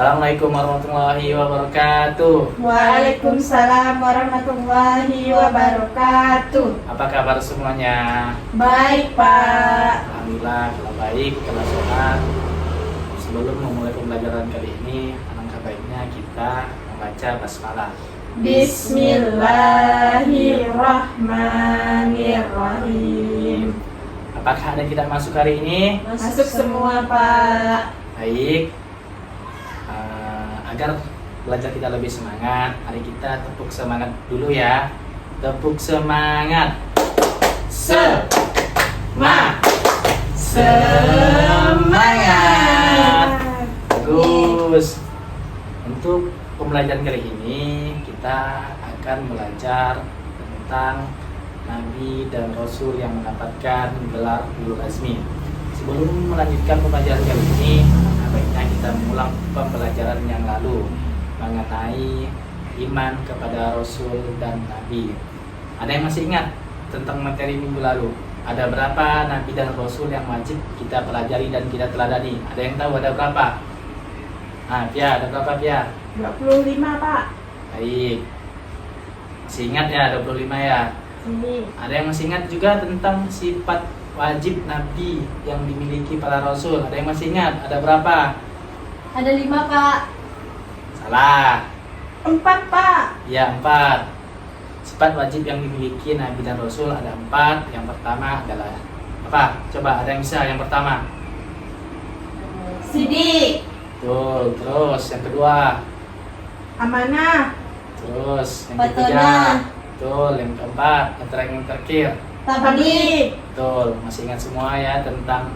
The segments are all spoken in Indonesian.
Assalamualaikum warahmatullahi wabarakatuh. Waalaikumsalam warahmatullahi wabarakatuh. Apa kabar semuanya? Baik, Pak. Alhamdulillah, kalau baik, kalau sehat. Sebelum memulai pembelajaran kali ini, alangkah baiknya kita membaca basmalah. Bismillahirrahmanirrahim. Apakah ada yang tidak masuk hari ini? Masuk semua, Pak. Baik. Agar belajar kita lebih semangat, mari kita tepuk semangat dulu ya. Tepuk semangat. Semangat. Bagus. Untuk pembelajaran kali ini kita akan belajar tentang Nabi dan Rasul yang mendapatkan gelar Ulul Azmi. Sebelum melanjutkan pembelajaran kali ini, baiknya kita mengulang pembelajaran yang lalu mengenai iman kepada Rasul dan Nabi. Ada yang masih ingat tentang materi minggu lalu? Ada berapa Nabi dan Rasul yang wajib kita pelajari dan kita teladani? Ada yang tahu ada berapa? Pia, ada berapa Pia? 25, Pak. Baik. Masih ingat ya 25 ya? Ini. Ada yang masih ingat juga tentang sifat wajib Nabi yang dimiliki para Rasul? Ada yang masih ingat? Ada berapa? Ada 5, Pak. Salah. 4, Pak. Ya, 4. Sifat wajib yang dimiliki Nabi dan Rasul ada 4. Yang pertama adalah apa? Coba ada yang bisa yang pertama? Sidik. Betul. Terus yang kedua? Amanah. Terus yang Petunah. ketiga? Betul. Yang keempat? Yang terakhir? Tabligh. Betul. Masih ingat semua ya tentang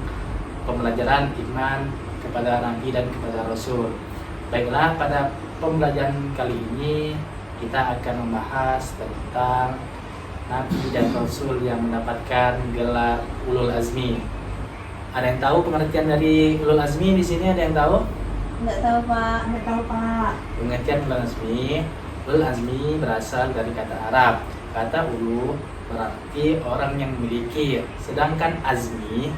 pembelajaran iman kepada Nabi dan kepada Rasul. Baiklah, pada pembelajaran kali ini kita akan membahas tentang Nabi dan Rasul yang mendapatkan gelar Ulul Azmi. Ada yang tahu pengertian dari Ulul Azmi di sini? Ada yang tahu? Enggak tahu, Pak. Enggak tahu, Pak. Pengertian Ulul Azmi berasal dari kata Arab. Kata ulu berarti orang yang memiliki, sedangkan azmi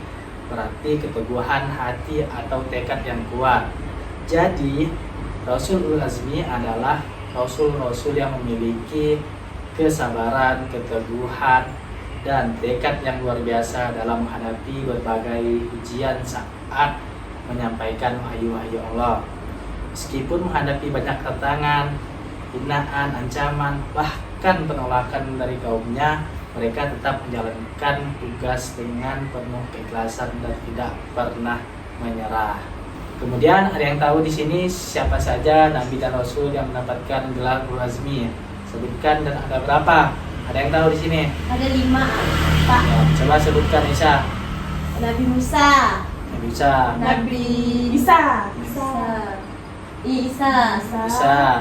berarti keteguhan hati atau tekad yang kuat. Jadi Rasul Ulul Azmi adalah Rasul-Rasul yang memiliki kesabaran, keteguhan, dan tekad yang luar biasa dalam menghadapi berbagai ujian saat menyampaikan wahyu-wahyu Allah. Meskipun menghadapi banyak tantangan, hinaan, ancaman, bahkan penolakan dari kaumnya, mereka tetap menjalankan tugas dengan penuh keikhlasan dan tidak pernah menyerah. Kemudian ada yang tahu di sini siapa saja Nabi dan Rasul yang mendapatkan gelar Ulul Azmi? Sebutkan dan ada berapa? Ada yang tahu di sini? Ada 5, Pak. Ya, coba sebutkan Isa. Nabi Musa. Nabi Isa. Nabi Isa.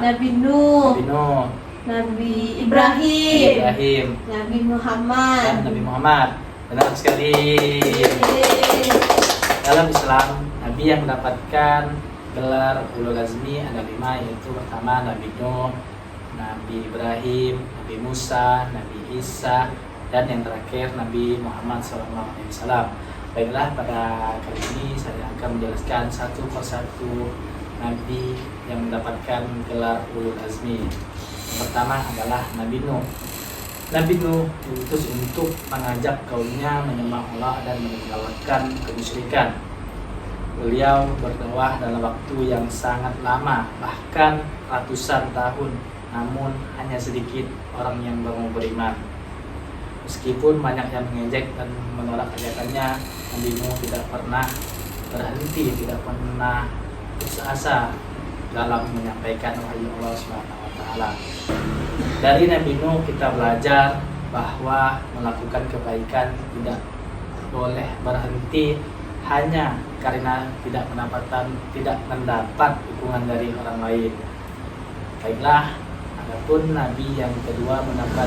Nabi Nuh. Nabi Nuh. Nabi Ibrahim. Ibrahim. Nabi Muhammad. Dan Nabi Muhammad. Benar sekali. Dalam Islam, Nabi yang mendapatkan gelar Ulul Azmi ada 5, yaitu pertama Nabi Nuh, Nabi Ibrahim, Nabi Musa, Nabi Isa, dan yang terakhir Nabi Muhammad SAW. Baiklah, pada kali ini saya akan menjelaskan satu persatu Nabi yang mendapatkan gelar Ulul Azmi. Yang pertama adalah Nabi Nuh. Nabi Nuh diutus untuk mengajak kaumnya menyembah Allah dan meninggalkan kemusyrikan. Beliau berdakwah dalam waktu yang sangat lama, bahkan ratusan tahun, namun hanya sedikit orang yang mau beriman. Meskipun banyak yang mengejek dan menolak ajakannya, Nabi Nuh tidak pernah berhenti, tidak pernah putus asa dalam menyampaikan wahyu Allah SWT. Dari Nabi Nuh kita belajar bahwa melakukan kebaikan tidak boleh berhenti hanya karena tidak mendapat dukungan dari orang lain. Baiklah, adapun Nabi yang kedua mendapat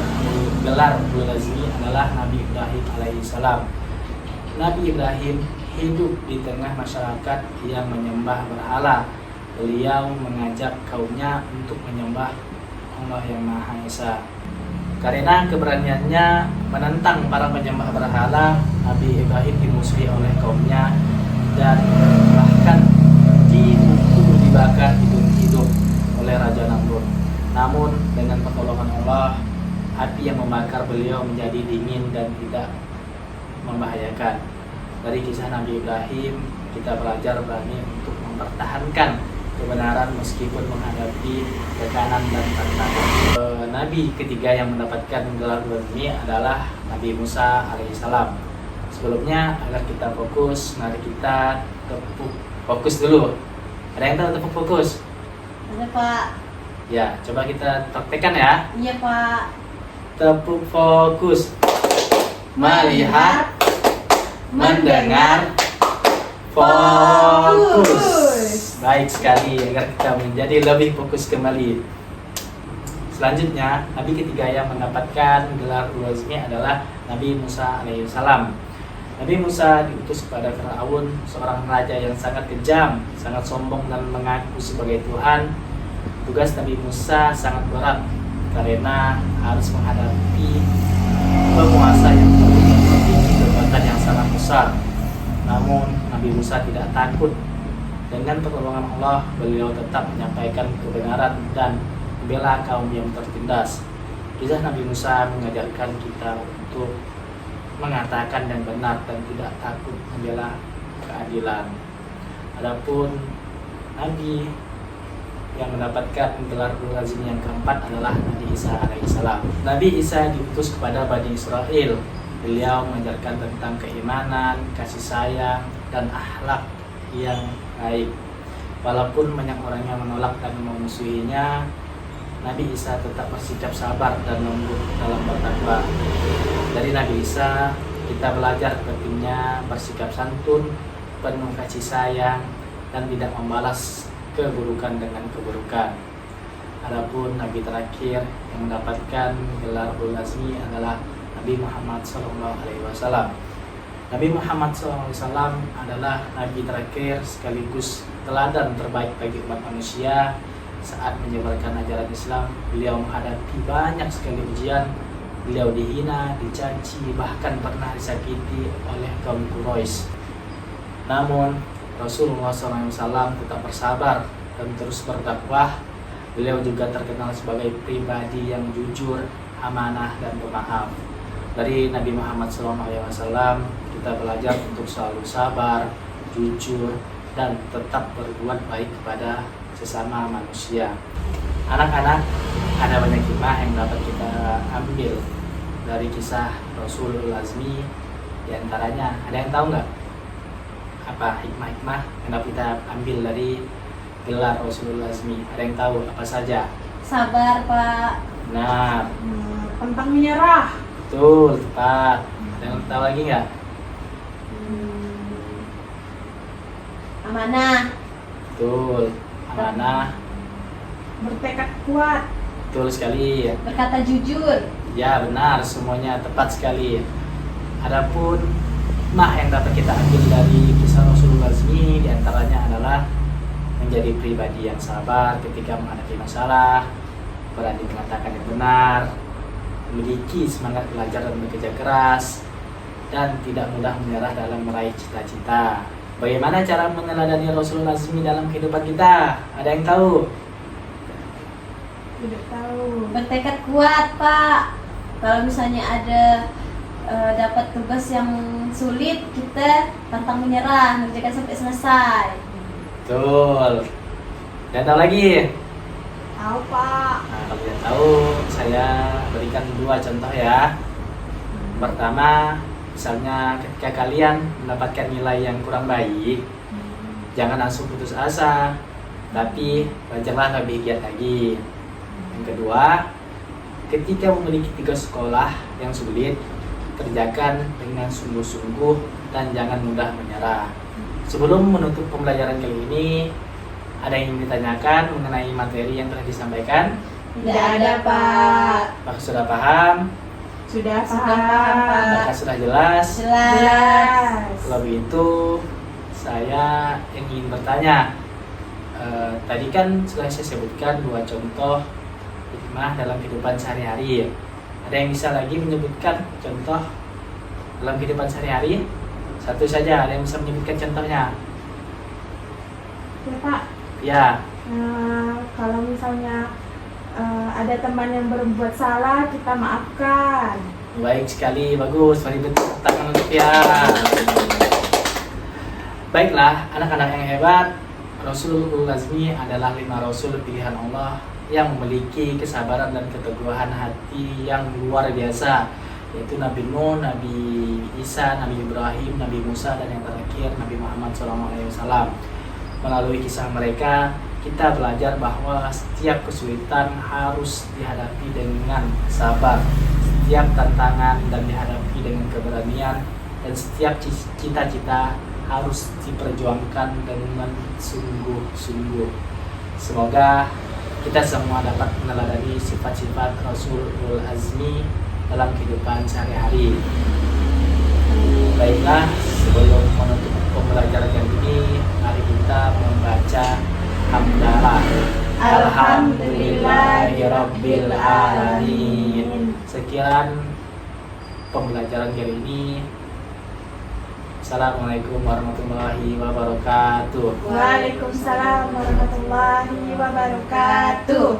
gelar Ulul Azmi adalah Nabi Ibrahim alaihissalam. Nabi Ibrahim hidup di tengah masyarakat yang menyembah berhala. Beliau mengajak kaumnya untuk menyembah Allah yang Maha Esa. Karena keberaniannya menentang para penyembah berhala, Nabi Ibrahim dimusuhi oleh kaumnya dan bahkan dipukul di dibakar hidup oleh Raja Namrud. Namun dengan pertolongan Allah, api yang membakar beliau menjadi dingin dan tidak membahayakan. Dari kisah Nabi Ibrahim, kita belajar berani untuk mempertahankan kebenaran meskipun menghadapi tekanan dan tantangan. Nabi ketiga yang mendapatkan gelar ini adalah Nabi Musa alaihissalam. Sebelumnya agar kita fokus, mari kita tepuk fokus dulu. Ada yang tahu tepuk fokus? Ada Pak. Ya, coba kita praktekkan ya. Iya Pak. Tepuk fokus. Melihat, mendengar, fokus. Baik sekali, agar kita menjadi lebih fokus kembali. Selanjutnya, Nabi ketiga yang mendapatkan gelar ulul azmi adalah Nabi Musa alaihissalam. Nabi Musa diutus kepada Firaun, seorang raja yang sangat kejam, sangat sombong dan mengaku sebagai Tuhan. Tugas Nabi Musa sangat berat karena harus menghadapi penguasa yang memiliki kekuatan yang sangat besar. Namun Nabi Musa tidak takut. Dengan pertolongan Allah, beliau tetap menyampaikan kebenaran dan membela kaum yang tertindas. Kisah Nabi Musa mengajarkan kita untuk mengatakan yang benar dan tidak takut membela keadilan. Adapun Nabi yang mendapatkan gelar ulul azmi yang keempat adalah Nabi Isa alaihissalam. Nabi Isa diutus kepada Bani Israel. Beliau mengajarkan tentang keimanan, kasih sayang, dan akhlak yang baik. Walaupun banyak orang yang menolak dan memusuhinya, Nabi Isa tetap bersikap sabar dan lembut dalam bertakwa. Dari Nabi Isa kita belajar pentingnya bersikap santun, penuh kasih sayang, dan tidak membalas keburukan dengan keburukan. Adapun Nabi terakhir yang mendapatkan gelar ulul azmi adalah Nabi Muhammad SAW. Nabi Muhammad SAW adalah Nabi terakhir sekaligus teladan terbaik bagi umat manusia. Saat menyebarkan ajaran Islam, beliau menghadapi banyak sekali ujian. Beliau dihina, dicaci, bahkan pernah disakiti oleh kaum Quraisy. Namun Rasulullah SAW tetap bersabar dan terus berdakwah. Beliau juga terkenal sebagai pribadi yang jujur, amanah, dan pemaaf. Dari Nabi Muhammad SAW kita belajar untuk selalu sabar, jujur, dan tetap berbuat baik kepada sesama manusia. Anak-anak, ada banyak hikmah yang dapat kita ambil dari kisah Rasulul Azmi. Di antaranya, ada yang tahu nggak apa hikmah-hikmah yang dapat kita ambil dari gelar Rasulul Azmi? Ada yang tahu apa saja? Sabar Pak. Benar. Pantang menyerah. Betul, tepat. Ada yang tahu lagi nggak? Amanah. Betul, amanah. Bertekad kuat. Betul sekali. Berkata jujur. Ya benar, semuanya tepat sekali. Adapun yang dapat kita ambil dari kisah Rasulullah Azmi diantaranya adalah menjadi pribadi yang sabar ketika menghadapi masalah, berani mengatakan yang benar, memiliki semangat belajar dan bekerja keras, dan tidak mudah menyerah dalam meraih cita-cita. Bagaimana cara meneladani Rasulullah Azmi dalam kehidupan kita? Ada yang tahu? Tidak tahu. Bertekad kuat Pak. Kalau misalnya ada dapat tugas yang sulit, kita pantang menyerah, mengerjakan sampai selesai. Betul. Dan tahu lagi? Tahu Pak. Nah, kalau tidak tahu, saya berikan 2 contoh ya. Pertama, misalnya ketika kalian mendapatkan nilai yang kurang baik, jangan langsung putus asa, tapi belajarlah lebih giat lagi. Yang kedua, ketika memiliki tugas sekolah yang sulit, kerjakan dengan sungguh-sungguh dan jangan mudah menyerah. Sebelum menutup pembelajaran kali ini, ada yang ingin ditanyakan mengenai materi yang telah disampaikan? Tidak ada Pak. Apakah sudah paham? Sudah paham Pak. Apakah sudah jelas? Jelas. Kalau begitu, saya ingin bertanya. Tadi kan sudah saya sebutkan 2 contoh hikmah dalam kehidupan sehari-hari. Ada yang bisa lagi menyebutkan contoh dalam kehidupan sehari-hari? Satu saja, ada yang bisa menyebutkan contohnya? Ya Pak. Ya, Kalau misalnya ada teman yang berbuat salah, kita maafkan. Baik sekali, bagus. Mari tepuk tangan untuk ya. Baiklah, anak-anak yang hebat, Rasul Ulul Azmi adalah 5 Rasul pilihan Allah yang memiliki kesabaran dan keteguhan hati yang luar biasa, yaitu Nabi Nuh, Nabi Isa, Nabi Ibrahim, Nabi Musa, dan yang terakhir Nabi Muhammad SAW. Melalui kisah mereka, kita belajar bahwa setiap kesulitan harus dihadapi dengan sabar, setiap tantangan dan dihadapi dengan keberanian, dan setiap cita-cita harus diperjuangkan dengan sungguh-sungguh. Semoga kita semua dapat meneladani sifat-sifat Rasulul Azmi dalam kehidupan sehari-hari. Baiklah, sebelum menutup pembelajaran yang ini, mari kita membaca hamdalah. Alhamdulillahirabbil alamin. Sekian pembelajaran kali ini. Assalamualaikum warahmatullahi wabarakatuh. Waalaikumsalam warahmatullahi wabarakatuh.